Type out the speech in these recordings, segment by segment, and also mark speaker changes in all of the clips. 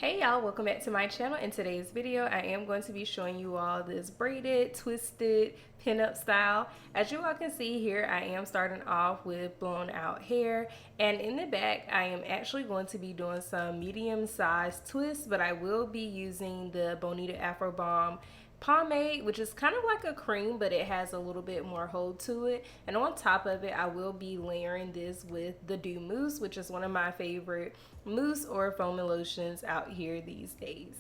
Speaker 1: Hey y'all, welcome back to my channel. In today's video, I am going to be showing you all this braided, twisted, pinup style. As you all can see here, I am starting off with blown out hair, and in the back, I am actually going to be doing some medium-sized twists, but I will be using the Bonita Afro Balm pomade, which is kind of like a cream, but it has a little bit more hold to it. And on top of it, I will be layering this with the Dew Mousse, which is one of my favorite mousse or foaming lotions out here these days.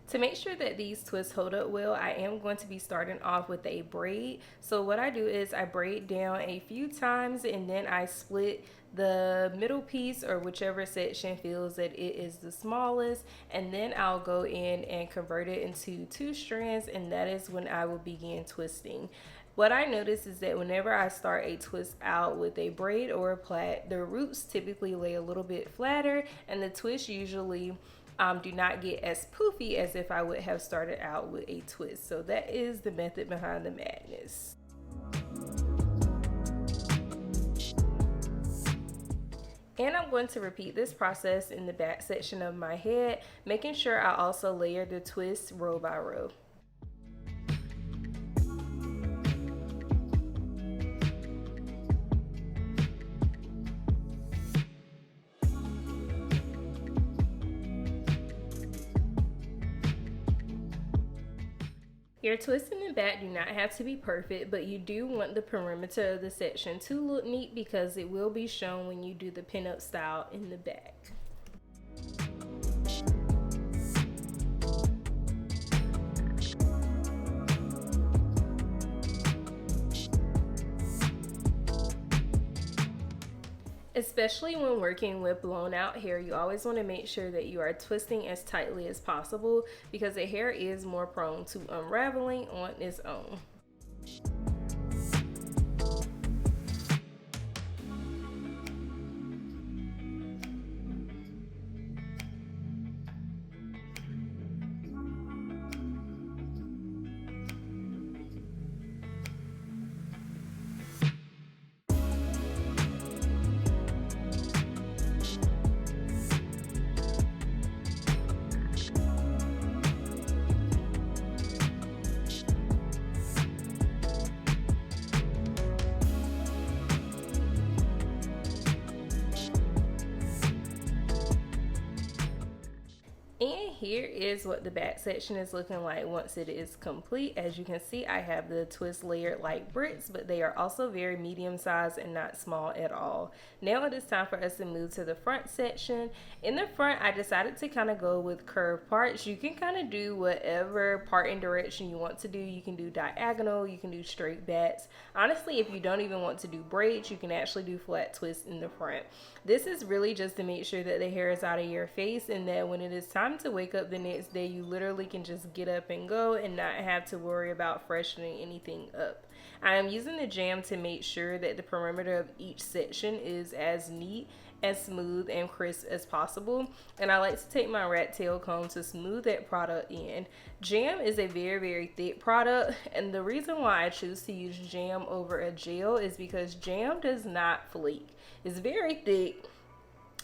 Speaker 1: To make sure that these twists hold up well, I am going to be starting off with a braid. So what I do is I braid down a few times and then I split the middle piece or whichever section feels that it is the smallest, and then I'll go in and convert it into 2 strands, and that is when I will begin twisting. What I notice is that whenever I start a twist out with a braid or a plait, the roots typically lay a little bit flatter and the twist usually do not get as poofy as if I would have started out with a twist. So that is the method behind the madness. And I'm going to repeat this process in the back section of my head, making sure I also layer the twist row by row. Your twists in the back do not have to be perfect, but you do want the perimeter of the section to look neat because it will be shown when you do the pinup style in the back. Especially when working with blown out hair, you always want to make sure that you are twisting as tightly as possible because the hair is more prone to unraveling on its own. And here is what the back section is looking like once it is complete. As you can see, I have the twist layered like bricks, but they are also very medium sized and not small at all. Now it is time for us to move to the front section. In the front, I decided to kind of go with curved parts. You can kind of do whatever part and direction you want to do. You can do diagonal, you can do straight backs. Honestly, if you don't even want to do braids, you can actually do flat twists in the front. This is really just to make sure that the hair is out of your face and that when it is time to wake up the next day, you literally can just get up and go and not have to worry about freshening anything up. I am using the jam to make sure that the perimeter of each section is as neat, as smooth and crisp as possible, and I like to take my rat tail comb to smooth that product in. Jam is a very thick product, and the reason why I choose to use jam over a gel is because jam does not flake. It's very thick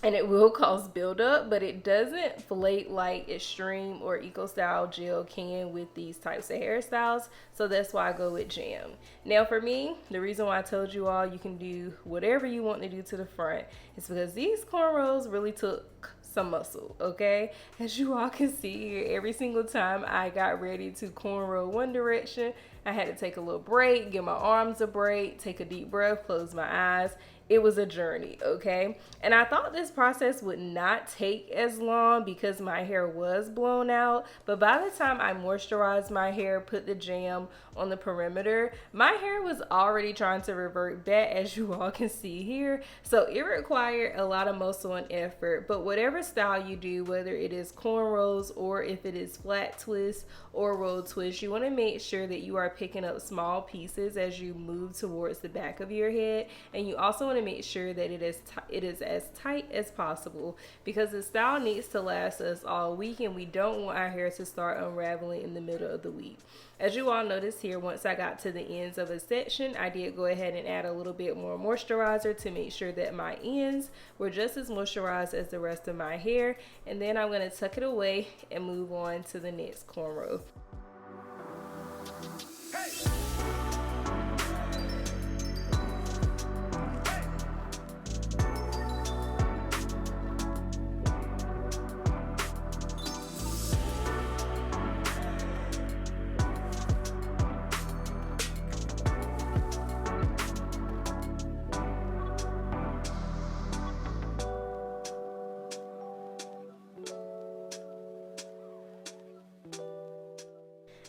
Speaker 1: and it will cause buildup, but it doesn't flake like Extreme or Eco Style gel can with these types of hairstyles. So that's why I go with jam. Now for me, the reason why I told you all you can do whatever you want to do to the front is because these cornrows really took some muscle, okay? As you all can see here, every single time I got ready to cornrow one direction, I had to take a little break, give my arms a break, take a deep breath, close my eyes. It was a journey, okay? And I thought this process would not take as long because my hair was blown out, but by the time I moisturized my hair, put the jam on the perimeter, my hair was already trying to revert back, as you all can see here. So it required a lot of muscle and effort, but whatever style you do, whether it is cornrows or if it is flat twist or roll twist, you want to make sure that you are picking up small pieces as you move towards the back of your head, and you also want want to make sure that it is as tight as possible, because the style needs to last us all week and we don't want our hair to start unraveling in the middle of the week. As you all notice here, once I got to the ends of a section, I did go ahead and add a little bit more moisturizer to make sure that my ends were just as moisturized as the rest of my hair. And then I'm going to tuck it away and move on to the next cornrow.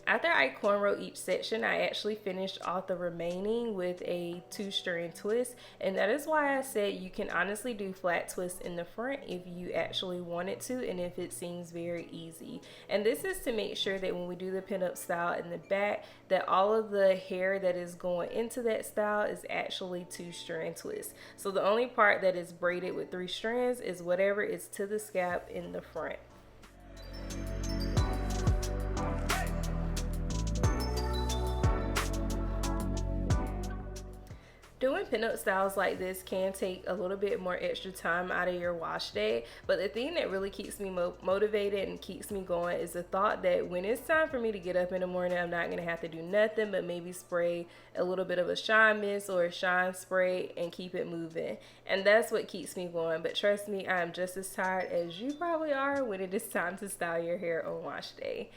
Speaker 1: After I cornrow each section, I actually finished off the remaining with a 2-strand twist, and that is why I said you can honestly do flat twists in the front if you actually wanted to, and if it seems very easy. And this is to make sure that when we do the pinup style in the back, that all of the hair that is going into that style is actually 2-strand twists. So the only part that is braided with 3 strands is whatever is to the scalp in the front. Doing pinup styles like this can take a little bit more extra time out of your wash day, but the thing that really keeps me motivated and keeps me going is the thought that when it's time for me to get up in the morning, I'm not going to have to do nothing but maybe spray a little bit of a shine mist or a shine spray and keep it moving. And that's what keeps me going. But trust me, I'm just as tired as you probably are when it is time to style your hair on wash day.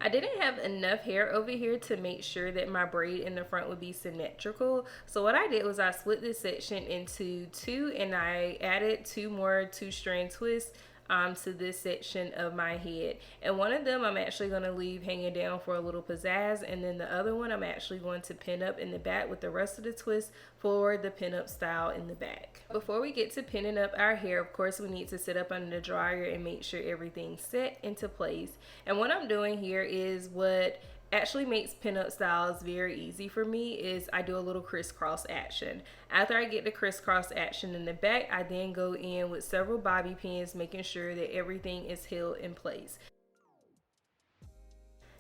Speaker 1: I didn't have enough hair over here to make sure that my braid in the front would be symmetrical. So what I did was I split this section into 2 and I added 2 more 2-strand twists to this section of my head. And one of them I'm actually going to leave hanging down for a little pizzazz, and then the other one I'm actually going to pin up in the back with the rest of the twist for the pin-up style in the back. Before we get to pinning up our hair, of course, we need to sit up under the dryer and make sure everything's set into place. And what I'm doing here is what actually makes pinup styles very easy for me is I do a little crisscross action. After I get the crisscross action in the back, I then go in with several bobby pins, making sure that everything is held in place.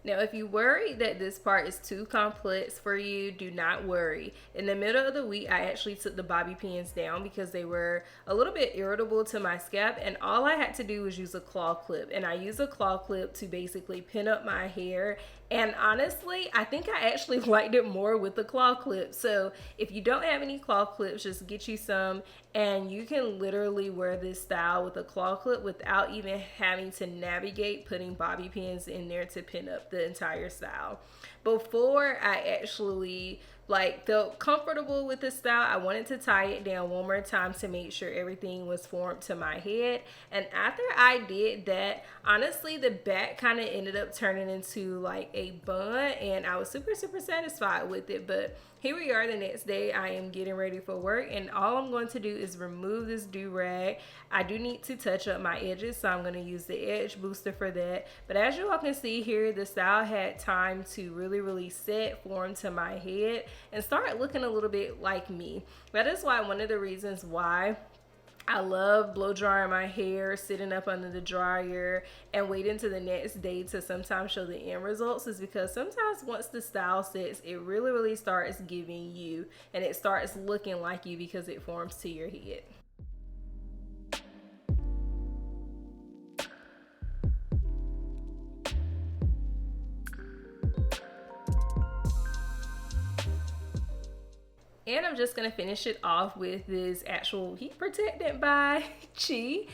Speaker 1: Now, if you worry that this part is too complex for you, do not worry. In the middle of the week, I actually took the bobby pins down because they were a little bit irritable to my scalp, and all I had to do was use a claw clip. And I use a claw clip to basically pin up my hair. And honestly, I think I actually liked it more with the claw clip. So if you don't have any claw clips, just get you some, and you can literally wear this style with a claw clip without even having to navigate putting bobby pins in there to pin up the entire style. Before I actually felt comfortable with the style, I wanted to tie it down one more time to make sure everything was formed to my head. And after I did that, honestly, the back kind of ended up turning into like a bun, and I was super satisfied with it. But here we are the next day. I am getting ready for work, and all I'm going to do is remove this do-rag. I do need to touch up my edges, so I'm going to use the edge booster for that. But as you all can see here, the style had time to really set, form to my head, and start looking a little bit like me. That is why one of the reasons why I love blow drying my hair, sitting up under the dryer, and waiting to the next day to sometimes show the end results is because sometimes once the style sets, it really starts giving you, and it starts looking like you because it forms to your head. And I'm just going to finish it off with this actual heat protectant by Chi.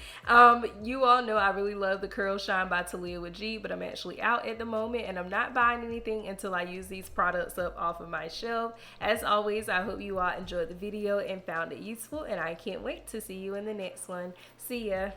Speaker 1: You all know I really love the Curl Shine by Talia with G, but I'm actually out at the moment and I'm not buying anything until I use these products up off of my shelf. As always, I hope you all enjoyed the video and found it useful, and I can't wait to see you in the next one. See ya.